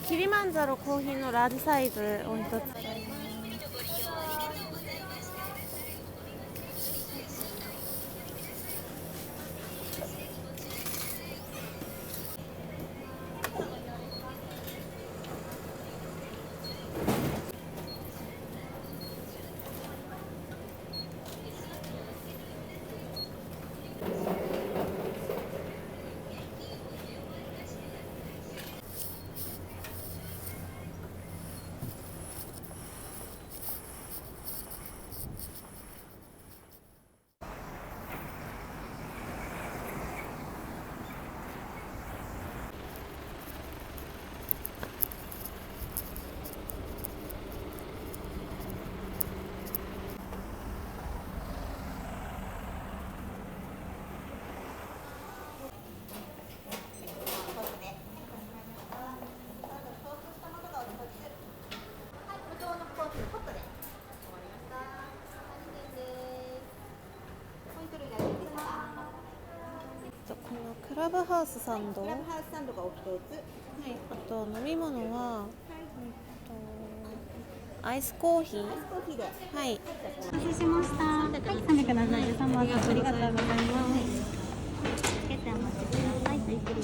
キリマンジャロコーヒーのラージサイズを一つ。このクラブハウスサンド、クラブハウスサンドがお一つ、はい、あと飲み物は、アイスコーヒー、アイスコーヒーで、はい、お待たせしました。はい、373番ありがとうございます。つけてお待ちください。ゆっくり。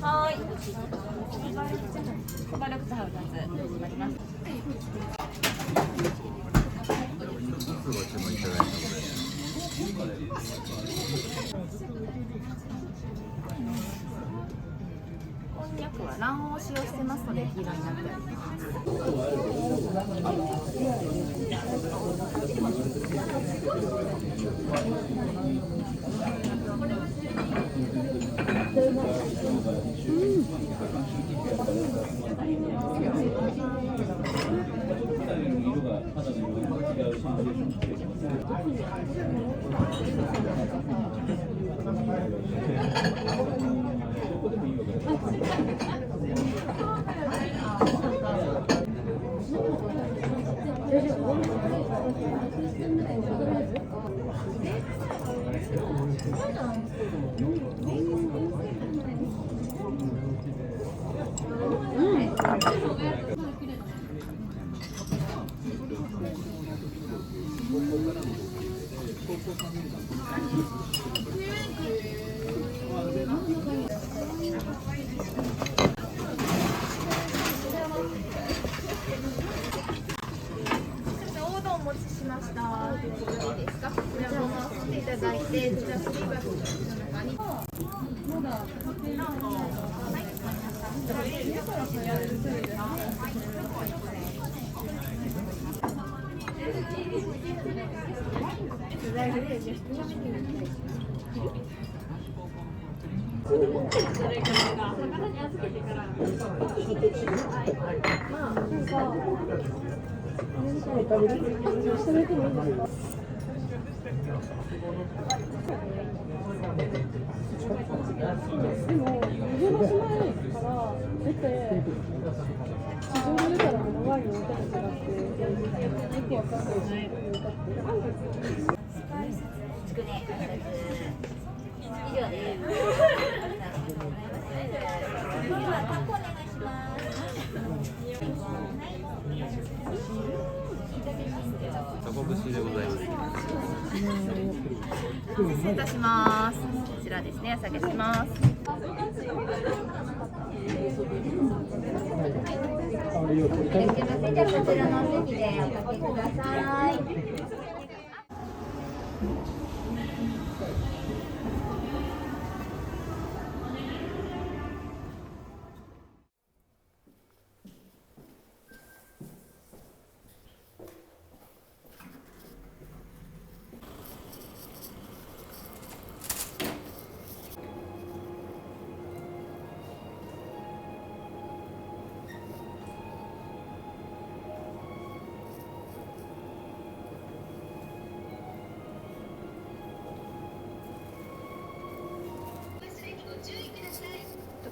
はい。小丸靴ハウ2つあります。一つご注文いただいたので。こんにゃくは卵黄を使用してますので黄色になってうんタコ節でございます。失礼いたします。こちらですね、お下げします。じゃあこちらのお席でおかけください。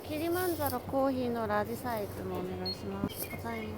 キリマンジャロコーヒーのラジサイズもお願いします。ございます。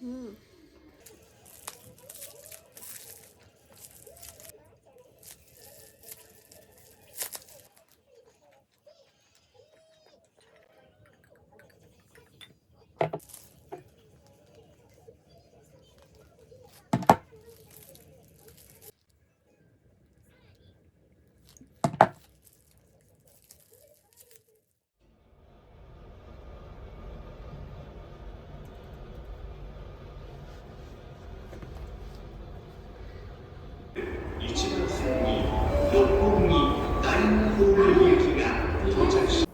うん。1番線に六本木第二方面行きが到着し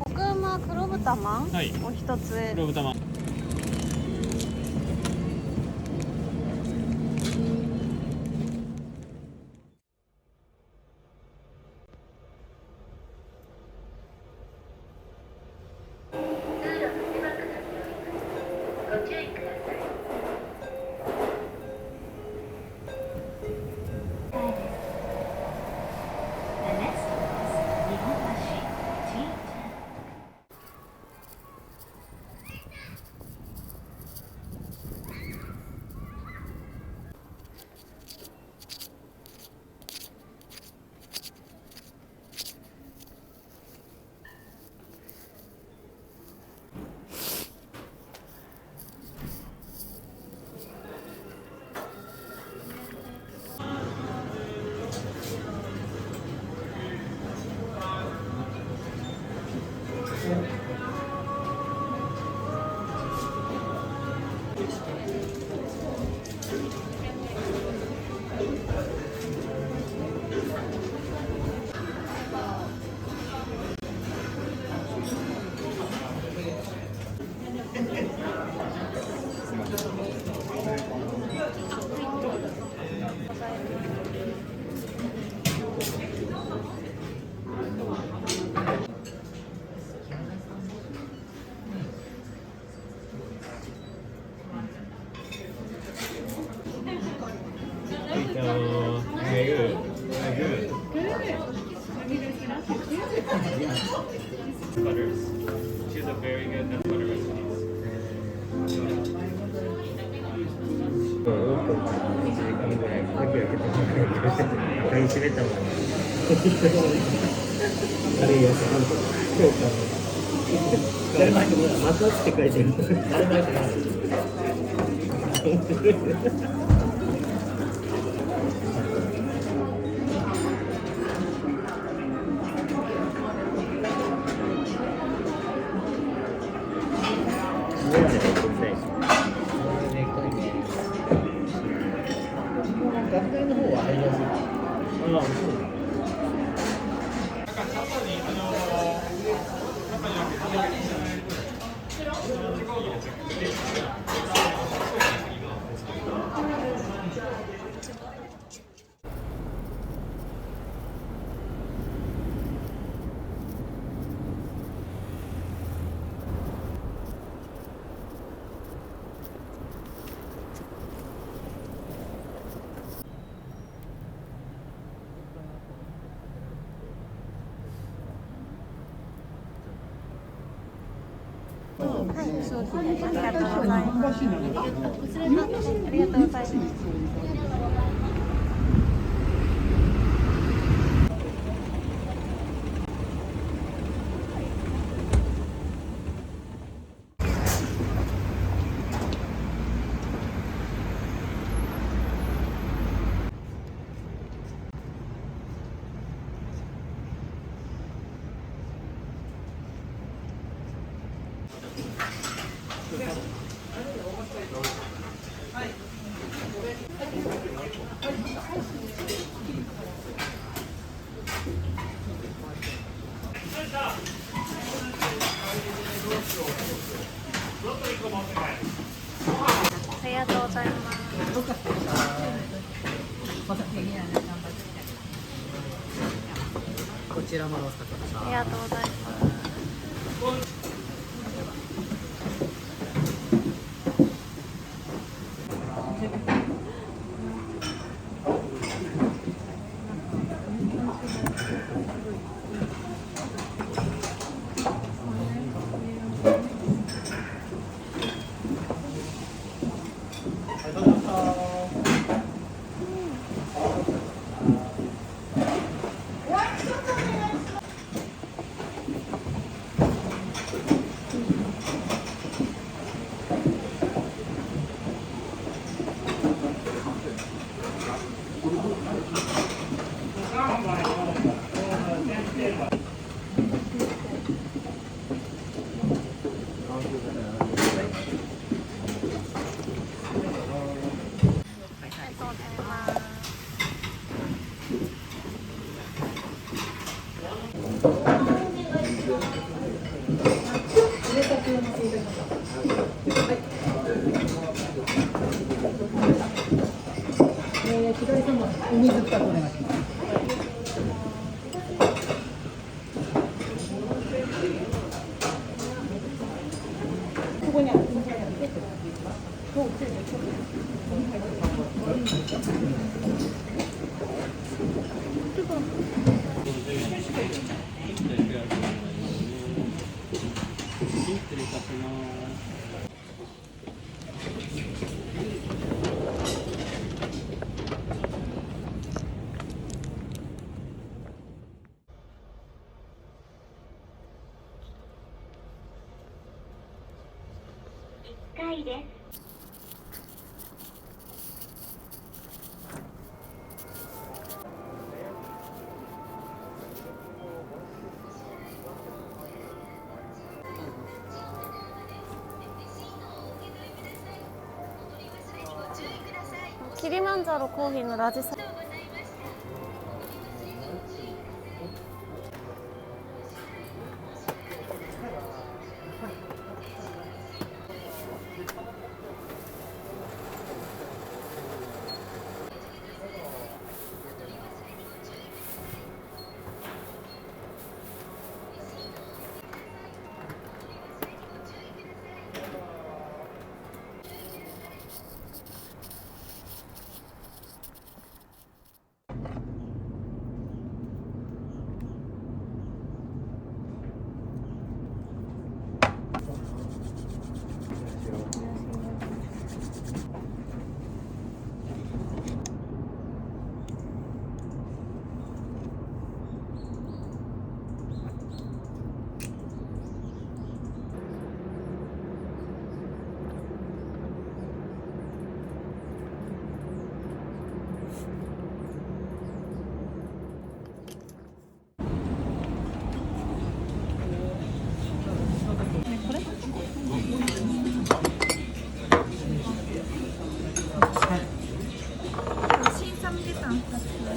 コクうま黒豚まん、はい、お一つ。黒豚まん。Butters. She's a very good nut butter recipe. オープンから1時間ぐらい鍵開けてもらって鍵閉めたままあれやさんと今日から待たって書いてるあれ前から学会の方は入りやすい。ああ、そう。はい、商品ありがとうございます。ありがとうございます。ありがとうございます。こちらもローストください。ありがとうございます。お水2つお願いします。ここにある。1回です。キリマンジャロコーヒーのラジサイ。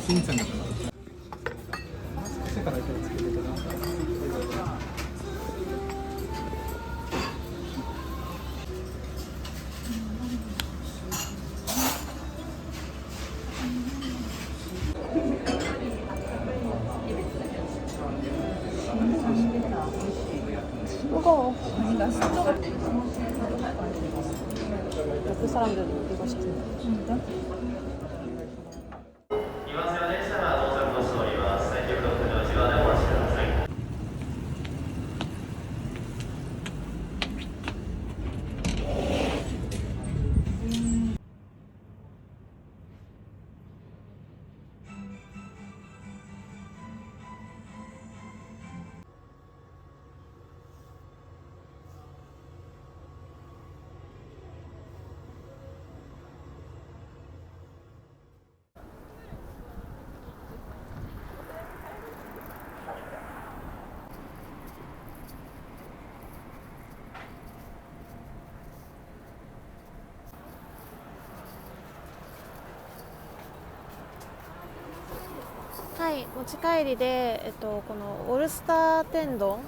新さんだから。世から手をつけてください。무거워. 그 사람들 이거 시키는 거. 진짜? 「持ち帰りで、このオールスター天丼